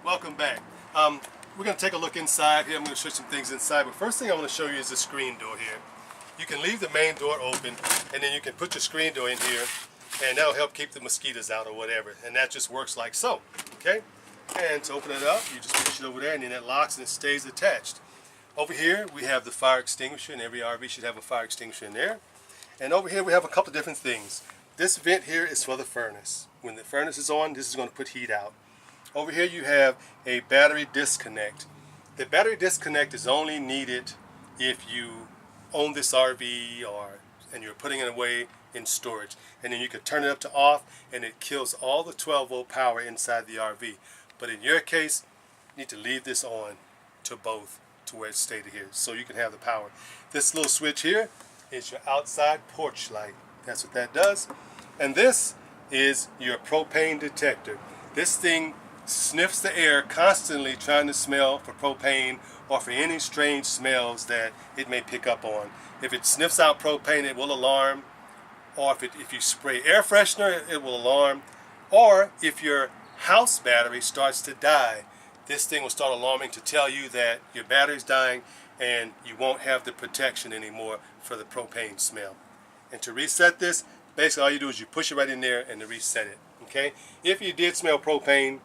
welcome back. We're going to take a look inside here. I'm going to show you some things inside, but first thing I want to show you is the screen door here. You can leave the main door open, and then you can put your screen door in here, and that'll help keep the mosquitoes out or whatever, and that just works like so, okay? And to open it up, you just push it over there, and then it locks and it stays attached. Over here, we have the fire extinguisher, and every RV should have a fire extinguisher in there. And over here, we have a couple of different things. This vent here is for the furnace. When the furnace is on, this is going to put heat out. Over here you have a battery disconnect. The battery disconnect is only needed if you own this RV and you're putting it away in storage. And then you can turn it up to off and it kills all the 12-volt power inside the RV. But in your case, you need to leave this on to both to where it's stated here so you can have the power. This little switch here is your outside porch light. That's what that does. And this is your propane detector. This thing sniffs the air constantly trying to smell for propane or for any strange smells that it may pick up on. If it sniffs out propane, it will alarm, or if you spray air freshener, it will alarm, or if your house battery starts to die, this thing will start alarming to tell you that your battery's dying and you won't have the protection anymore for the propane smell. And to reset this, basically all you do is you push it right in there and to reset it. Okay? If you did smell propane,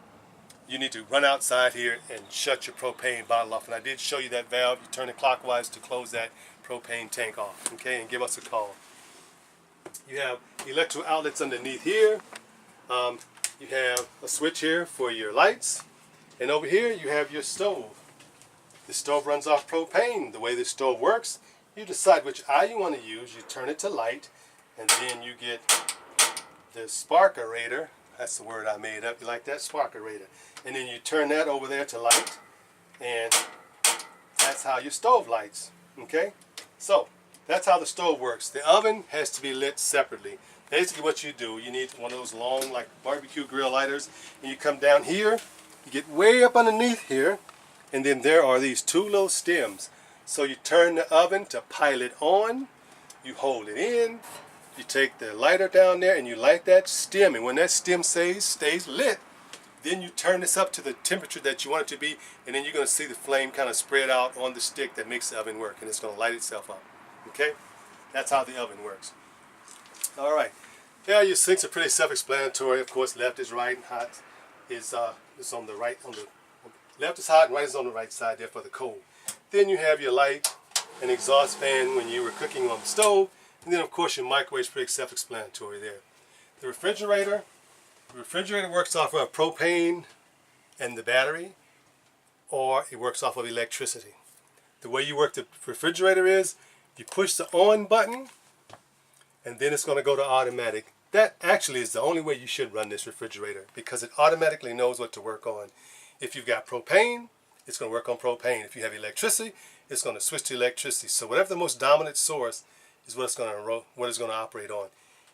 you need to run outside here and shut your propane bottle off. And I did show you that valve. You turn it clockwise to close that propane tank off. Okay, and give us a call. You have electrical outlets underneath here. You have a switch here for your lights. And over here you have your stove. The stove runs off propane. The way the stove works, you decide which eye you want to use. You turn it to light, and then you get the sparkerator. That's the word I made up. You like that? Sparkerator. And then you turn that over there to light, and that's how your stove lights. Okay? So, that's how the stove works. The oven has to be lit separately. Basically what you do, you need one of those long, like barbecue grill lighters, and you come down here, you get way up underneath here, and then there are these two little stems. So you turn the oven to pile it on, you hold it in, you take the lighter down there and you light that stem, and when that stem stays lit, then you turn this up to the temperature that you want it to be, and then you're going to see the flame kind of spread out on the stick that makes the oven work, and it's going to light itself up. Okay? That's how the oven works. Alright. Yeah, your sinks are pretty self-explanatory. Of course, left is right and hot is on the right. Left is hot and right is on the right side there for the cold. Then you have your light and exhaust fan when you were cooking on the stove. And then, of course, your microwave is pretty self-explanatory there. The refrigerator works off of propane and the battery, or it works off of electricity. The way you work the refrigerator is you push the on button, and then it's going to go to automatic. That actually is the only way you should run this refrigerator, because it automatically knows what to work on. If you've got propane, it's going to work on propane. If you have electricity, it's going to switch to electricity. So whatever the most dominant source is what it's going to operate on.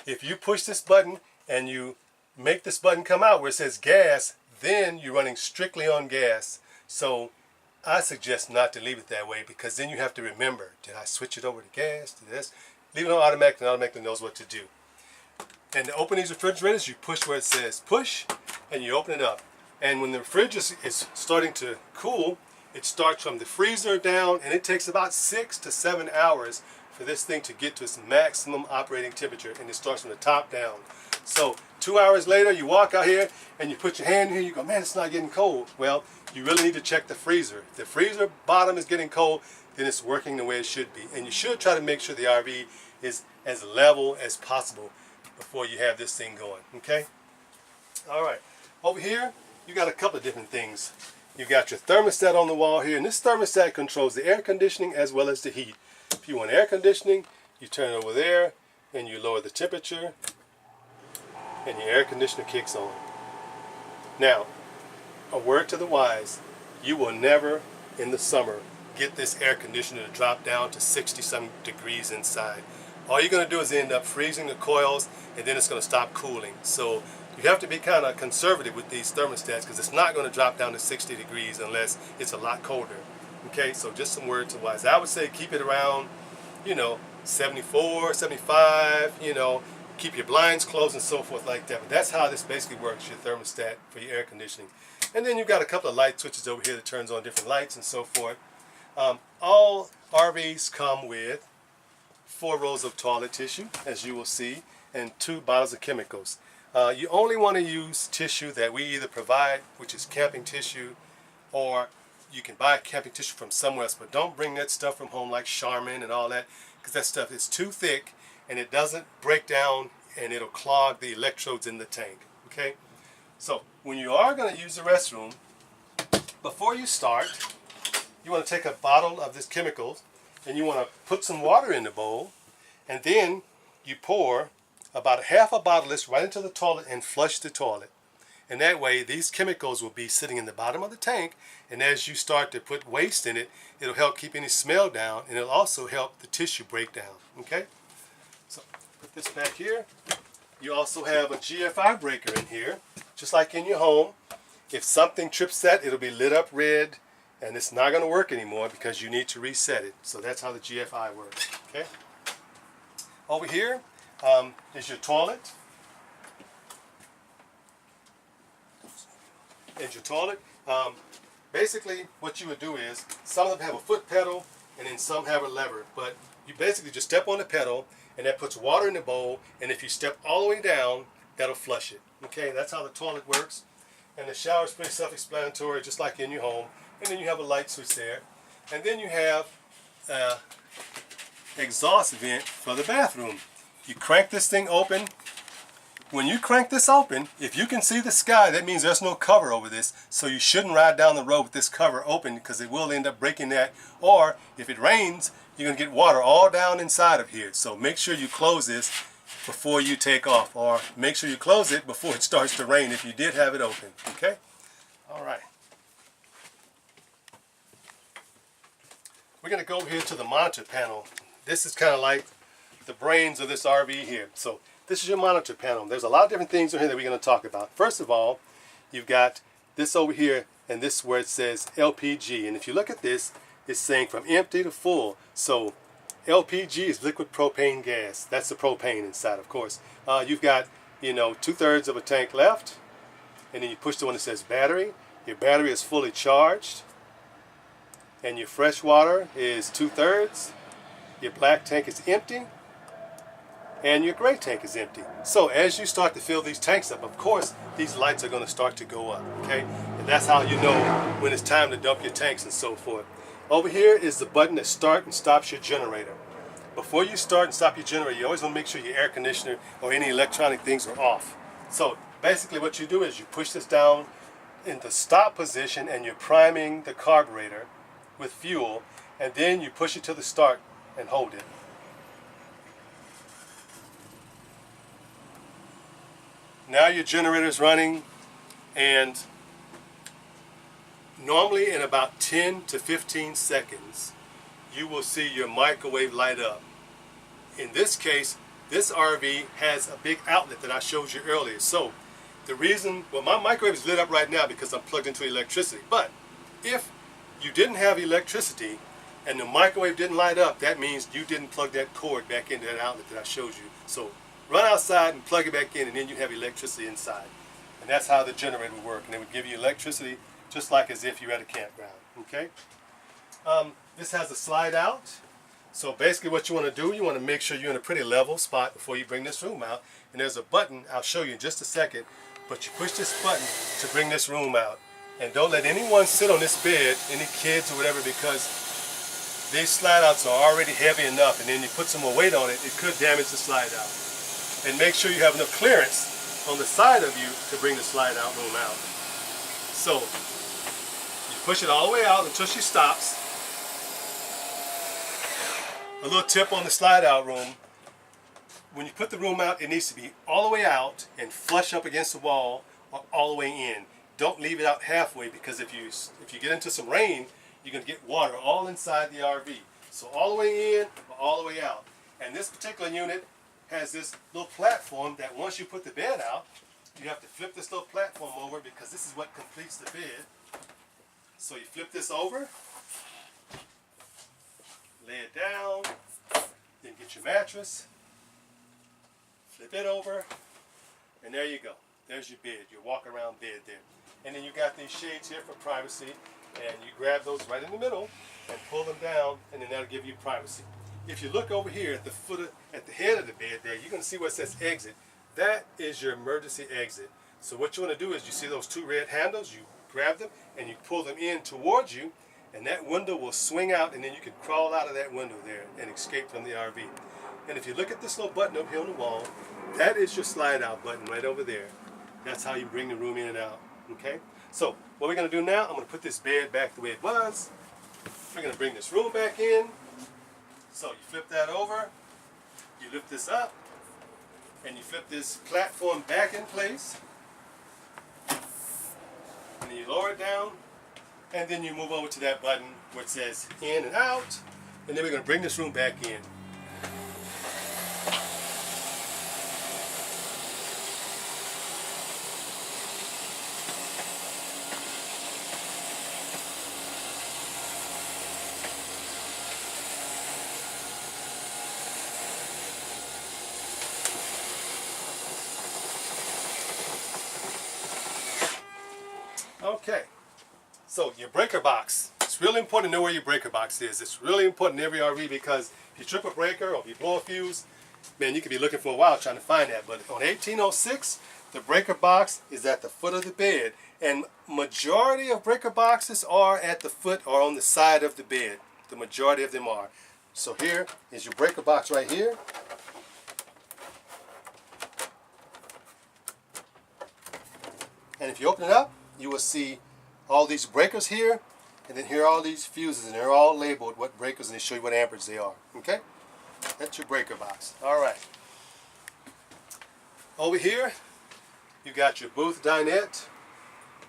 If you push this button and you make this button come out where it says gas, then you're running strictly on gas. So I suggest not to leave it that way, because then you have to remember, did I switch it over to gas, to this? Leave it on automatic, and automatically knows what to do. And to open these refrigerators, you push where it says push, and you open it up. And when the fridge is starting to cool, it starts from the freezer down, and it takes about 6 to 7 hours for this thing to get to its maximum operating temperature, and it starts from the top down. So 2 hours later, you walk out here and you put your hand here, you go, man, it's not getting cold. Well, you really need to check the freezer. If the freezer bottom is getting cold, then it's working the way it should be. And you should try to make sure the RV is as level as possible before you have this thing going, okay? All right, over here, you got a couple of different things. You got your thermostat on the wall here, and this thermostat controls the air conditioning as well as the heat. If you want air conditioning, you turn it over there, and you lower the temperature, and your air conditioner kicks on. Now, a word to the wise, you will never, in the summer, get this air conditioner to drop down to 60-some degrees inside. All you're going to do is end up freezing the coils, and then it's going to stop cooling. So you have to be kind of conservative with these thermostats, because it's not going to drop down to 60 degrees unless it's a lot colder. Okay, so just some words to wise. I would say keep it around, 74, 75, keep your blinds closed and so forth like that. But that's how this basically works, your thermostat for your air conditioning. And then you've got a couple of light switches over here that turns on different lights and so forth. All RVs come with 4 rolls of toilet tissue, as you will see, and 2 bottles of chemicals. You only want to use tissue that we either provide, which is camping tissue, or you can buy camping tissue from somewhere else, but don't bring that stuff from home like Charmin and all that, because that stuff is too thick and it doesn't break down and it'll clog the electrodes in the tank. Okay, so when you are going to use the restroom, before you start, you want to take a bottle of this chemical and you want to put some water in the bowl, and then you pour about half a bottle of this right into the toilet and flush the toilet. And that way these chemicals will be sitting in the bottom of the tank, and as you start to put waste in it, it'll help keep any smell down, and it'll also help the tissue break down. Okay, so put this back here. You also have a GFI breaker in here, just like in your home. If something trips that, it'll be lit up red, and it's not going to work anymore because you need to reset it. So that's how the GFI works. Okay, over here is your toilet. Basically what you would do is, some of them have a foot pedal and then some have a lever, but you basically just step on the pedal and that puts water in the bowl, and if you step all the way down, that'll flush it. Okay, that's how the toilet works. And the shower is pretty self-explanatory, just like in your home. And then you have a light switch there, and then you have an exhaust vent for the bathroom. You crank this thing open. When you crank this open, if you can see the sky, that means there's no cover over this, so you shouldn't ride down the road with this cover open, because it will end up breaking that. Or if it rains, you're going to get water all down inside of here. So make sure you close this before you take off, or make sure you close it before it starts to rain if you did have it open. Okay? All right. We're going to go here to the monitor panel. This is kind of like the brains of this RV here. So this is your monitor panel. There's a lot of different things in here that we're going to talk about. First of all, you've got this over here, and this is where it says LPG. And if you look at this, it's saying from empty to full. So LPG is liquid propane gas. That's the propane inside, of course. You've got, 2/3 of a tank left, and then you push the one that says battery. Your battery is fully charged, and your fresh water is 2/3. Your black tank is empty, and your gray tank is empty. So as you start to fill these tanks up, of course, these lights are going to start to go up, okay? And that's how you know when it's time to dump your tanks and so forth. Over here is the button that starts and stops your generator. Before you start and stop your generator, you always want to make sure your air conditioner or any electronic things are off. So basically what you do is you push this down in the stop position, and you're priming the carburetor with fuel, and then you push it to the start and hold it. Now your generator is running, and normally in about 10 to 15 seconds you will see your microwave light up. In this case, this RV has a big outlet that I showed you earlier. So the reason, well, my microwave is lit up right now because I'm plugged into electricity. But if you didn't have electricity and the microwave didn't light up, that means you didn't plug that cord back into that outlet that I showed you. So run outside and plug it back in, and then you have electricity inside. And that's how the generator would work. And it would give you electricity just like as if you're at a campground. Okay? This has a slide out. So basically what you want to do, you want to make sure you're in a pretty level spot before you bring this room out. And there's a button, I'll show you in just a second, but you push this button to bring this room out. And don't let anyone sit on this bed, any kids or whatever, because these slide outs are already heavy enough, and then you put some more weight on it, it could damage the slide out. And make sure you have enough clearance on the side of you to bring the slide out room out. So you push it all the way out until she stops. A little tip on the slide out room: when you put the room out, it needs to be all the way out and flush up against the wall, or all the way in. Don't leave it out halfway, because if you get into some rain, you're going to get water all inside the RV. So all the way in or all the way out. And this particular unit has this little platform that once you put the bed out, you have to flip this little platform over, because this is what completes the bed. So you flip this over, lay it down, then get your mattress, Flip it over, and there you go. There's your bed, your walk around bed there. And then you got these shades here for privacy, and you grab those right in the middle and pull them down, and then that'll give you privacy. If you look over here at the at the head of the bed there, you're going to see where it says exit. That is your emergency exit. So what you want to do is, you see those two red handles, you grab them and you pull them in towards you, and that window will swing out, and then you can crawl out of that window there and escape from the RV. And if you look at this little button up here on the wall, that is your slide out button right over there. That's how you bring the room in and out. Okay? So what we're going to do now, I'm going to put this bed back the way it was. We're going to bring this room back in. So you flip that over, you lift this up, and you flip this platform back in place. And then you lower it down, and then you move over to that button where it says in and out, and then we're going to bring this room back in. Okay, so your breaker box. It's really important to know where your breaker box is. It's really important in every RV, because if you trip a breaker or if you blow a fuse, man, you could be looking for a while trying to find that. But on 1806, the breaker box is at the foot of the bed, and majority of breaker boxes are at the foot or on the side of the bed. The majority of them are. So here is your breaker box right here. And if you open it up, you will see all these breakers here, and then here are all these fuses, and they're all labeled what breakers, and they show you what amperage they are. Okay? That's your breaker box. All right. Over here, you got your booth dinette.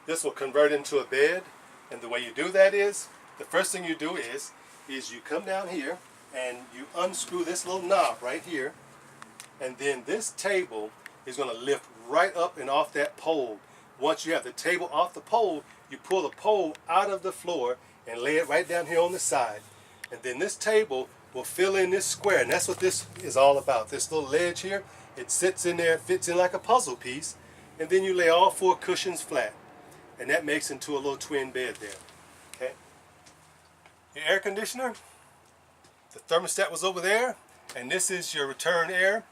This will convert into a bed, and the way you do that is, the first thing you do is you come down here and you unscrew this little knob right here, and then this table is going to lift right up and off that pole. Once you have the table off the pole, you pull the pole out of the floor and lay it right down here on the side. And then this table will fill in this square, and that's what this is all about. This little ledge here, it sits in there, fits in like a puzzle piece, and then you lay all 4 cushions flat. And that makes into a little twin bed there. Okay? Your air conditioner, the thermostat was over there, and this is your return air.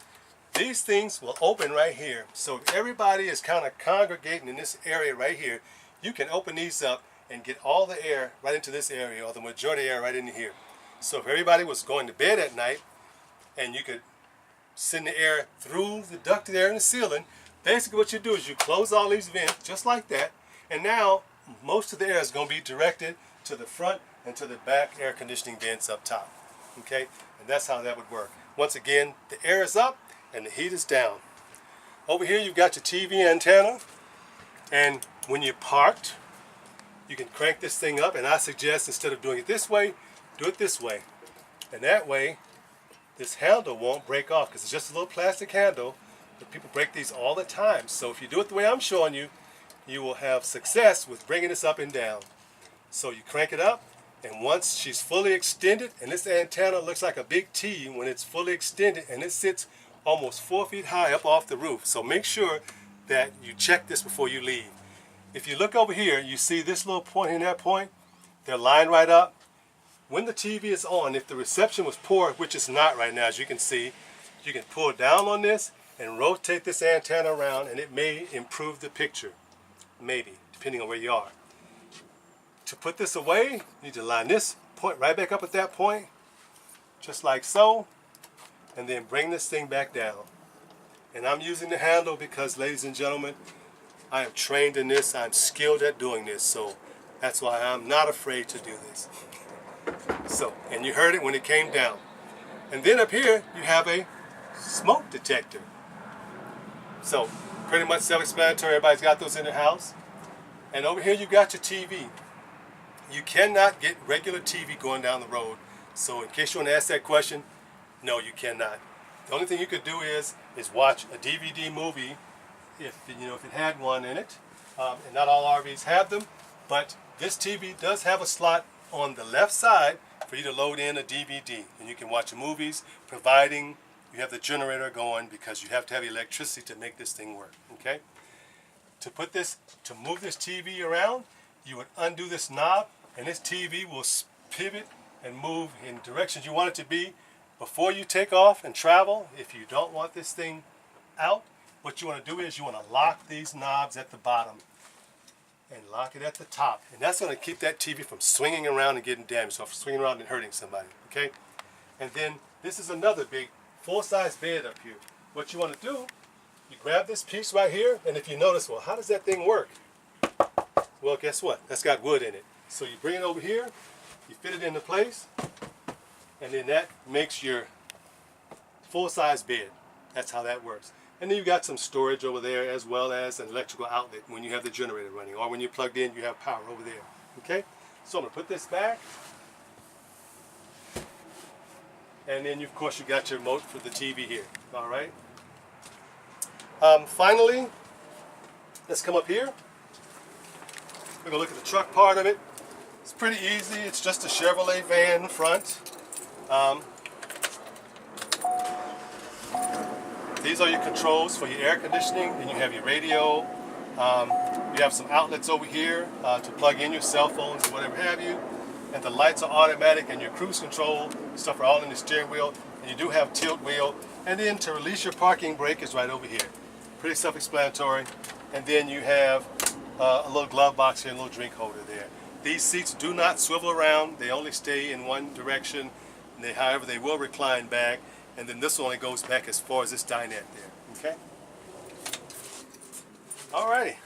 These things will open right here. So if everybody is kind of congregating in this area right here, you can open these up and get all the air right into this area, or the majority of air right into here. So if everybody was going to bed at night, and you could send the air through the ducted air in the ceiling, basically what you do is you close all these vents just like that, and now most of the air is going to be directed to the front and to the back air conditioning vents up top. Okay? And that's how that would work. Once again, the air is up and the heat is down. Over here you've got your TV antenna, and when you're parked, you can crank this thing up, and I suggest instead of doing it this way, do it this way. And that way, this handle won't break off, because it's just a little plastic handle, but people break these all the time. So if you do it the way I'm showing you, you will have success with bringing this up and down. So you crank it up, and once she's fully extended, and this antenna looks like a big T when it's fully extended, and it sits almost 4 feet high up off the roof. So make sure that you check this before you leave. If you look over here, you see this little point and that point, they're lined right up. When the TV is on, if the reception was poor, which it's not right now, as you can see, you can pull down on this and rotate this antenna around, and it may improve the picture. Maybe, depending on where you are. To put this away, you need to line this point right back up at that point, just like so, and then bring this thing back down. And I'm using the handle because, ladies and gentlemen, I am trained in this. I'm skilled at doing this, so that's why I'm not afraid to do this. So, and you heard it when it came down. And then up here, you have a smoke detector. So, pretty much self-explanatory. Everybody's got those in their house. And over here, you got your TV. You cannot get regular TV going down the road. So, in case you want to ask that question, no, you cannot. The only thing you could do is watch a DVD movie, if it had one in it. And not all RVs have them, but this TV does have a slot on the left side for you to load in a DVD, and you can watch movies, providing you have the generator going because you have to have electricity to make this thing work. Okay? To move this TV around, you would undo this knob, and this TV will pivot and move in directions you want it to be. Before you take off and travel, if you don't want this thing out, what you want to do is you want to lock these knobs at the bottom and lock it at the top. And that's going to keep that TV from swinging around and getting damaged, or swinging around and hurting somebody. Okay? And then this is another big full-size bed up here. What you want to do, you grab this piece right here, and if you notice, well, how does that thing work? Well, guess what? That's got wood in it. So you bring it over here, you fit it into place, and then that makes your full-size bed. That's how that works. And then you've got some storage over there, as well as an electrical outlet when you have the generator running, or when you're plugged in, you have power over there. Okay? So I'm going to put this back. And then, of course, you got your remote for the TV here. All right? Finally, let's come up here. We're going to look at the truck part of it. It's pretty easy. It's just a Chevrolet van front. These are your controls for your air conditioning. Then you have your radio. You have some outlets over here to plug in your cell phones or whatever have you. And the lights are automatic, and your cruise control stuff are all in the steering wheel. And you do have tilt wheel. And then to release your parking brake is right over here. Pretty self-explanatory. And then you have a little glove box here and a little drink holder there. These seats do not swivel around. They only stay in one direction. And however, they will recline back. And then this only goes back as far as this dinette there. Okay? Alrighty.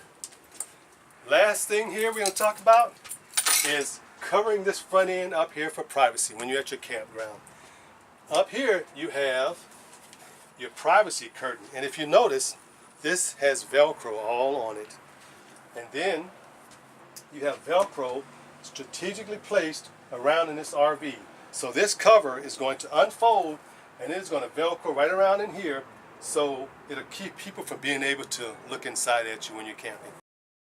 Last thing here we're going to talk about is covering this front end up here for privacy when you're at your campground. Up here you have your privacy curtain. And if you notice, this has Velcro all on it. And then you have Velcro strategically placed around in this RV. So this cover is going to unfold, and it's going to Velcro right around in here, so it'll keep people from being able to look inside at you when you're camping.